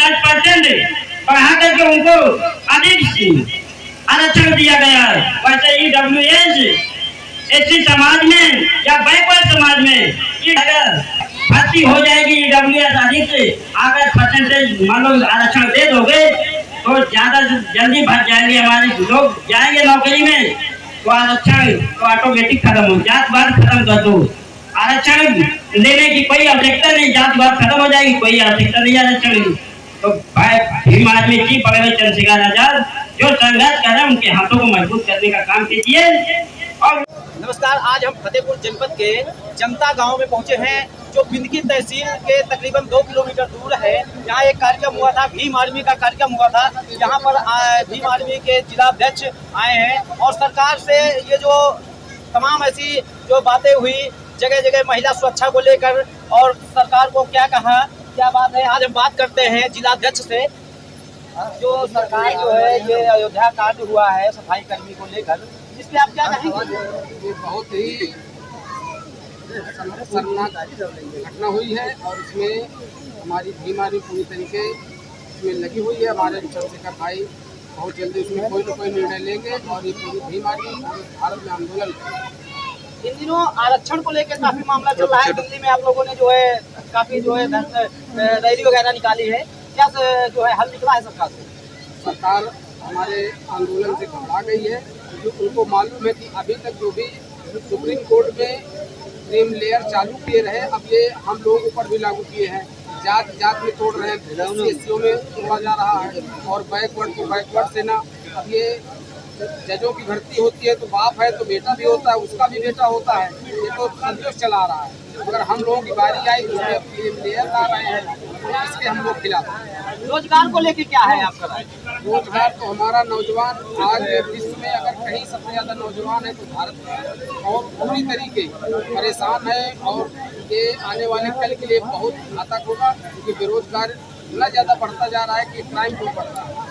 10% बढ़ा करके उनको अधिक आरक्षण दिया गया है। वैसे EWS एससी समाज में या बैकवर्ड समाज में अगर भर्ती हो जाएगी EWS अधिक अगर परसेंटेज मान लो आरक्षण दे दोगे तो ज्यादा जल्दी भर जाएंगे, हमारे लोग जाएंगे नौकरी में, तो आरक्षण तो ऑटोमेटिक खत्म हो, जातवाद खत्म कर दो, आरक्षण लेने की कोई आवश्यकता नहीं, जातवाद खत्म हो जाएगी, कोई आवश्यकता नहीं आरक्षण की। तो भाई भीम आदमी की पकड़े चंद्रशेखर आजाद जो संघर्ष कर रहे हैं उनके हाथों को मजबूत करने का काम कीजिए। और नमस्कार, आज हम फतेहपुर जनपद के जनता गांव में पहुंचे हैं जो बिंदकी तहसील के तकरीबन 2 किलोमीटर दूर है। यहाँ एक कार्यक्रम हुआ था, भीम आर्मी का कार्यक्रम हुआ था। यहाँ पर भीम आर्मी के जिला अध्यक्ष आए हैं और सरकार से ये जो तमाम ऐसी जो बातें हुई जगह जगह महिला सुरक्षा को लेकर और सरकार को क्या कहा, क्या बात है, आज हम बात करते हैं जिला अध्यक्ष से। जो सरकार जो है ये अयोध्या कांड हुआ है सफाई कर्मी को लेकर, इस पे आप क्या कहेंगे? ये बहुत ही शर्मनाक घटना हुई है और इसमें हमारी भीम आर्मी पूरी तरीके इसमें लगी हुई है। हमारे चंद्रशेखर भाई बहुत जल्दी इसमें कोई न कोई निर्णय लेंगे और ये पूरी भीम आर्मी भारत में आंदोलन करेंगे। इन दिनों आरक्षण को लेकर काफी मामला चल रहा है। दिल्ली में आप लोगों ने जो है काफी जो है रैली वगैरह निकाली है, क्या जो है हल निकला है सरकार से? सरकार हमारे आंदोलन से घबरा गई है क्योंकि उनको मालूम है कि अभी तक जो भी सुप्रीम कोर्ट में क्रीम लेयर चालू किए रहे, अब ये हम लोगों पर भी लागू किए हैं। जात जात में तोड़ रहे हैं, SCO में तोड़ा जा रहा है और बैकवर्ड को बैकवर्ड से ना। अब ये जजों की भर्ती होती है तो बाप है तो बेटा भी होता है, उसका भी बेटा होता है, ये तो संतोष चला रहा है। अगर हम लोगों की बारी आई तो क्रीम लेयर ला रहे हैं, तो इसके हम लोग खिलाफ हैं। रोजगार को लेकर क्या है आपका राय? रोजगार तो हमारा नौजवान आज विश्व में अगर कहीं सबसे ज़्यादा नौजवान है तो भारत में, और पूरी तरीके परेशान है और ये आने वाले कल के लिए बहुत घातक होगा क्योंकि बेरोजगार इतना ज़्यादा बढ़ता जा रहा है कि क्राइम को बढ़ता है।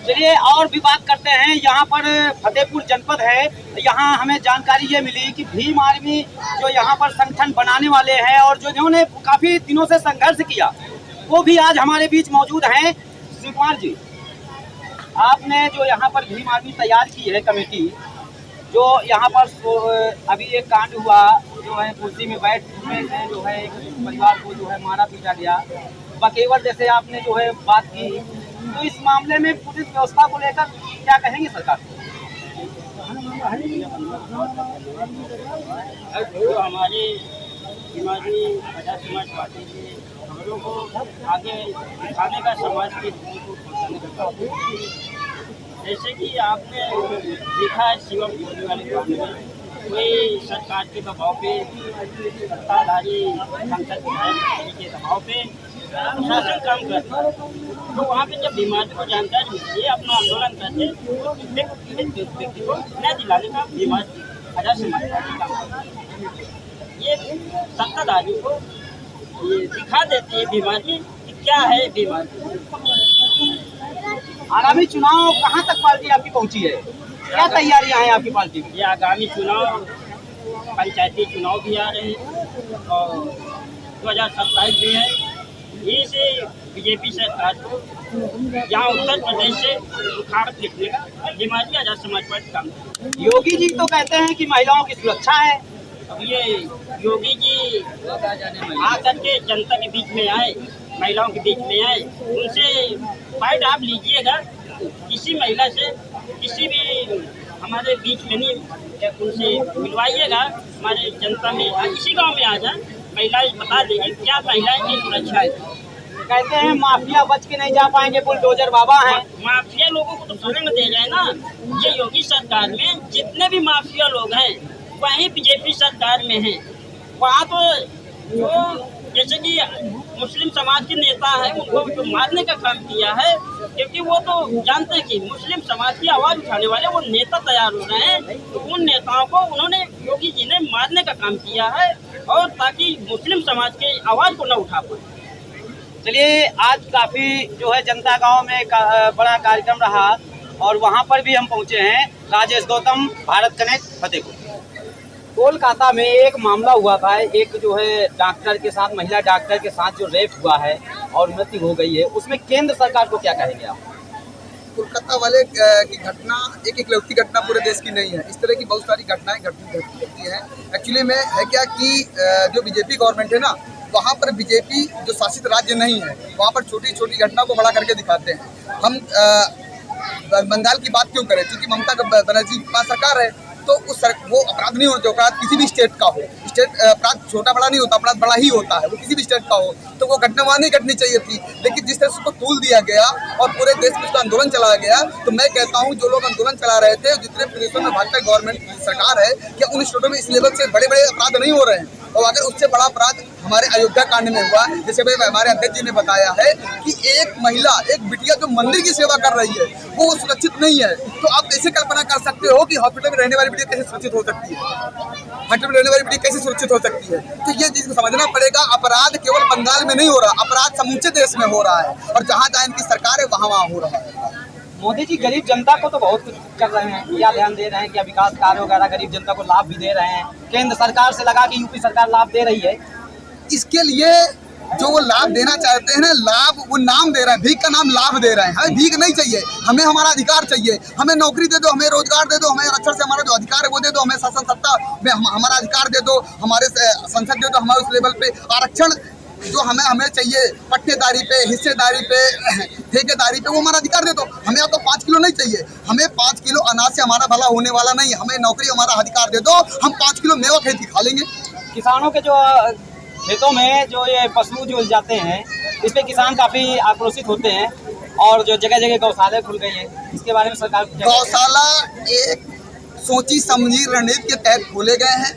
चलिए और भी बात करते हैं। यहाँ पर फतेहपुर जनपद है, यहाँ हमें जानकारी ये मिली कि भीम आर्मी जो यहाँ पर संगठन बनाने वाले हैं और जो जिन्होंने काफी दिनों से संघर्ष किया वो भी आज हमारे बीच मौजूद हैं। शिव कुमार जी, आपने जो यहाँ पर भीम आर्मी तैयार की है कमेटी, जो यहाँ पर अभी एक कांड हुआ जो है कुर्सी में बैठ से जो है एक परिवार को जो है मारा पीटा गया, बकेवर जैसे आपने जो है बात की, तो इस मामले में पुलिस व्यवस्था को लेकर क्या कहेंगे सरकार? जो हमारी बीमारी प्रजा समाज पार्टी की खबरों को आगे दिखाने का समाज की जैसे कि आपने देखा है शिवम बोलने वाले काम में कोई सरकार के दबाव पे, सत्ताधारी सांसद के दबाव पे प्रशासन काम करता है, तो वहाँ पे जब बीमारी को जानकारी मिलती है अपना आंदोलन करते तो व्यक्ति को न्याय दिलाने का बीमारी प्रजा समाज पार्टी काम करता है। ये सत्ताधारी को ये दिखा देती है बीमारी कि क्या है बीमारी। आगामी चुनाव कहाँ तक पार्टी आपकी पहुँची है, क्या तैयारियां हैं आपकी पार्टी की? ये आगामी चुनाव पंचायती चुनाव भी आ रहे हैं और 2027 भी है। इस बीजेपी सरकार को यहाँ उत्तर प्रदेश से उखाड़ फेंकने का बीमारी आजाद समाज पार्टी काम करती है। योगी जी तो कहते हैं कि महिलाओं की सुरक्षा है। अब ये योगी जी आकर के जनता के बीच में आए, महिलाओं के बीच में आए, उनसे फाइट आप लीजिएगा, किसी महिला से किसी भी हमारे बीच में नहीं, उनसे मिलवाइएगा। हमारे जनता में इसी गांव में आ जाए, महिलाएं बता देंगे क्या महिलाएं की सुरक्षा है। कहते हैं माफिया बच के नहीं जा पाएंगे, बुलडोजर बाबा हैं। माफिया लोगों को तो शरण दे रहे हैं ना। ये योगी सरकार में जितने भी माफिया लोग हैं वही बीजेपी सरकार में हैं। वहाँ तो जो जैसे कि मुस्लिम समाज के नेता हैं उनको जो मारने का काम किया है, क्योंकि वो तो जानते हैं कि मुस्लिम समाज की आवाज़ उठाने वाले वो नेता तैयार हो रहे हैं, तो उन नेताओं को उन्होंने योगी जी ने मारने का काम किया है और ताकि मुस्लिम समाज की आवाज़ को न उठा पाए। चलिए, आज काफ़ी जो है जनता गांव में बड़ा कार्यक्रम रहा और वहां पर भी हम पहुंचे हैं। राजेश गौतम, भारत कनेक्ट, फतेहपुर। कोलकाता में एक मामला हुआ था, एक जो है डॉक्टर के साथ, महिला डॉक्टर के साथ जो रेप हुआ है और मृत्यु हो गई है, उसमें केंद्र सरकार को क्या कहेंगे आप? कोलकाता वाले की घटना एक इकलौती घटना पूरे देश की नहीं है। इस तरह की बहुत सारी घटनाएं घटती हैं। एक्चुअली में है क्या कि जो बीजेपी गवर्नमेंट है ना, वहाँ पर बीजेपी जो शासित राज्य नहीं है, वहाँ पर छोटी छोटी घटना को बड़ा करके दिखाते हैं। हम बंगाल की बात क्यों करें? क्योंकि ममता बनर्जी की पास सरकार है, तो वो अपराध नहीं होता, अपराध किसी भी स्टेट का हो। स्टेट अपराध छोटा बड़ा नहीं होता, अपराध बड़ा ही होता है, वो किसी भी स्टेट का हो। तो वो घटना वहाँ नहीं घटनी चाहिए थी, लेकिन जिस तरह से उसको तूल दिया गया और पूरे देश में उसका आंदोलन चलाया गया, तो मैं कहता हूँ जो लोग आंदोलन चला रहे थे, जितने प्रदेशों में भाजपा गवर्नमेंट सरकार है, क्या उन स्टेटों में इस लेवल से बड़े बड़े अपराध नहीं हो रहे हैं? और अगर उससे बड़ा अपराध हमारे अयोध्या कांड में हुआ, जैसे भाई हमारे अध्यक्ष जी ने बताया है कि एक महिला, एक बिटिया जो मंदिर की सेवा कर रही है, वो सुरक्षित नहीं है, तो आप कैसे कल्पना कर सकते हो कि हॉस्पिटल में रहने वाली बिटिया कैसे सुरक्षित हो सकती है? हॉस्पिटल में रहने वाली बिटिया कैसे सुरक्षित हो सकती है? तो ये चीज को समझना पड़ेगा। अपराध केवल बंगाल में नहीं हो रहा, अपराध समूचे देश में हो रहा है, और जहाँ जहाँ इनकी सरकार है वहाँ हो रहा है। मोदी जी गरीब जनता को तो बहुत कुछ कर रहे हैं, क्या ध्यान दे रहे हैं, क्या विकास कार्य वगैरह गरीब जनता को लाभ भी दे रहे हैं? केंद्र सरकार से लगा कि यूपी सरकार लाभ दे रही है। इसके लिए जो वो लाभ देना चाहते हैं ना, लाभ वो नाम दे रहे हैं, भीख का नाम लाभ दे रहे हैं। हमें भीख नहीं चाहिए, हमें हमारा अधिकार चाहिए। हमें नौकरी दे दो, हमें रोजगार दे दो, हमें आरक्षण से हमारा जो अधिकार है वो दे दो, हमें शासन सत्ता में हमारा अधिकार दे दो, हमारे संसद दे दो, हमारे उस लेवल पे आरक्षण जो हमें चाहिए, पट्टेदारी पे, हिस्सेदारी पे, ठेकेदारी पे, वो हमारा अधिकार दे दो। हमें आपको 5 किलो नहीं चाहिए, हमें 5 किलो अनाज से हमारा भला होने वाला नहीं। हमें नौकरी, हमारा अधिकार दे दो, हम 5 किलो मेवा खेती खा लेंगे। किसानों के जो खेतों में जो ये पशु जो जाते हैं, इस पे किसान काफी आक्रोशित होते हैं, और जो जगह जगह गौशाला खुल गई है, इसके बारे में सरकार गौशाला एक सोची समझी रणनीति के तहत खोले गए हैं।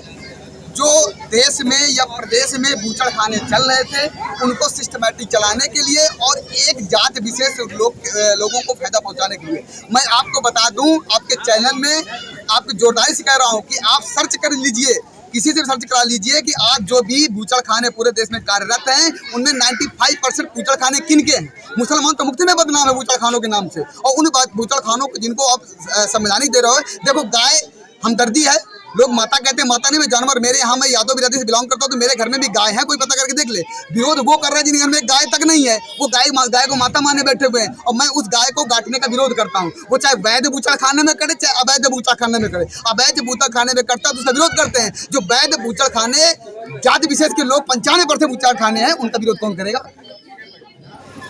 जो देश में या प्रदेश में बूचड़ खाने चल रहे थे, उनको सिस्टमैटिक चलाने के लिए और एक जात विशेष लोगों को फायदा पहुंचाने के लिए। मैं आपको बता दूं, आपके चैनल में आपको जोरदारी से कह रहा हूं कि आप सर्च कर लीजिए, किसी से सर्च करा लीजिए कि आज जो भी बूचड़ खाने पूरे देश में कार्यरत हैं, उनमें 95% बूचड़ खाने किनके हैं? मुसलमान तो मुफ्त में बदनाम है बूचड़ खानों के नाम से। और उन बूचड़ खानों को जिनको आप संवैधानिक दे रहे हो, देखो गाय हमदर्दी है, लोग माता कहते हैं, माता नहीं मैं जानवर, मेरे यहाँ मैं यादव बिरादरी से बिलोंग करता हूँ, तो मेरे घर में भी गाय है, कोई पता करके देख ले। विरोध वो कर रहा है जिनके घर में गाय तक नहीं है, वो गाय को माता माने बैठे हुए हैं, और मैं उस गाय को काटने का विरोध करता हूँ। वो चाहे वैध बूचड़ खाने में करे, चाहे अवैध बूचड़ खाने में करे। अवैध बूचड़ खाने में करता है तो उसका विरोध करते हैं। जो वैध बूचड़ खाने जाति विशेष के लोग 95% बूचड़ खाने हैं, उनका विरोध कौन करेगा?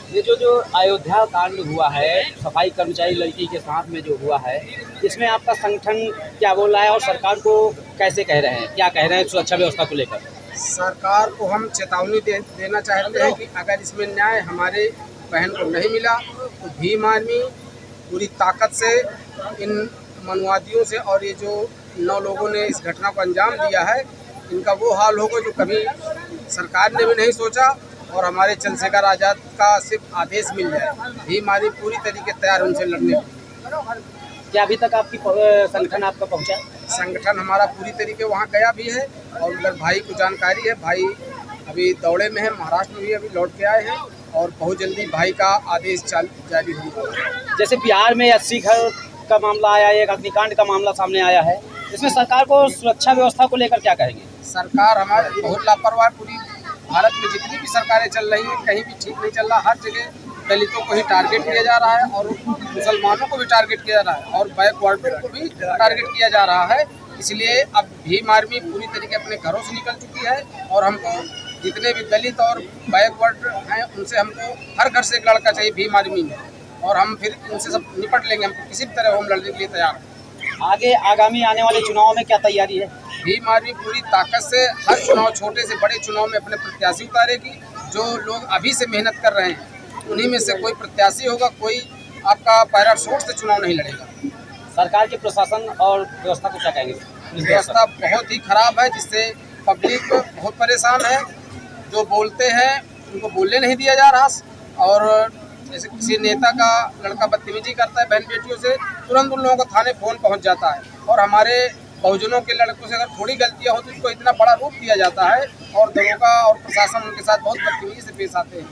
ये जो अयोध्या कांड हुआ है, सफाई कर्मचारी लड़की के साथ में जो हुआ है, इसमें आपका संगठन क्या बोल रहा है और सरकार को कैसे कह रहे हैं, क्या कह रहे हैं सुरक्षा व्यवस्था को लेकर? सरकार को हम चेतावनी देना चाहते हैं कि अगर इसमें न्याय हमारे बहन को नहीं मिला, तो भीम आर्मी पूरी ताकत से इन मनुवादियों से, और ये जो 9 लोगों ने इस घटना को अंजाम दिया है, इनका वो हाल होगा जो कभी सरकार ने भी नहीं सोचा, और हमारे चंद्रशेखर आज़ाद का सिर्फ आदेश मिल जाए। भीम आर्मी पूरी तरीके तैयार उनसे लड़ने की। क्या अभी तक आपकी संगठन आपका पहुंचा? संगठन हमारा पूरी तरीके वहाँ गया भी है, और उधर भाई को जानकारी है। भाई अभी दौड़े में है, महाराष्ट्र में भी अभी लौट के आए हैं, और बहुत जल्दी भाई का आदेश जारी होगा। जैसे बिहार में 80 घर का मामला आया है, एक अग्निकांड का मामला सामने आया है, इसमें सरकार को सुरक्षा व्यवस्था को लेकर क्या कहेंगे? सरकार हमारी बहुत लापरवाह। पूरी भारत में जितनी भी सरकारें चल रही हैं, कहीं भी ठीक नहीं चल रहा। हर जगह दलितों को ही टारगेट किया जा रहा है, और मुसलमानों को भी टारगेट किया जा रहा है, और बैकवर्ड को भी टारगेट किया जा रहा है। इसलिए अब भीम आर्मी पूरी तरीके अपने घरों से निकल चुकी है, और हमको जितने भी दलित और बैकवर्ड हैं, उनसे हमको हर घर से एक लड़का चाहिए भीम आर्मी में, और हम फिर उनसे सब निपट लेंगे। हमको किसी भी तरह हम लड़ने के लिए तैयार हैं। आगे आगामी आने वाले चुनाव में क्या तैयारी है? भीम आर्मी पूरी ताकत से हर चुनाव, छोटे से बड़े चुनाव में अपने प्रत्याशी उतारेगी। जो लोग अभी से मेहनत कर रहे हैं, उन्हीं में से कोई प्रत्याशी होगा, कोई आपका पैरा शोर से चुनाव नहीं लड़ेगा। सरकार के प्रशासन और व्यवस्था को क्या कहेंगे? व्यवस्था बहुत ही खराब है, जिससे पब्लिक बहुत परेशान है। जो बोलते हैं उनको बोलने नहीं दिया जा रहा, और जैसे किसी नेता का लड़का बदतमीजी करता है बहन बेटियों से, तुरंत उन लोगों को थाने फ़ोन पहुंच जाता है, और हमारे बहुजनों के लड़कों से अगर थोड़ी गलतियां हो तो उसको इतना बड़ा रूप दिया जाता है, और दरोगा और प्रशासन उनके साथ बहुत बदतमीजी से पेश आते हैं।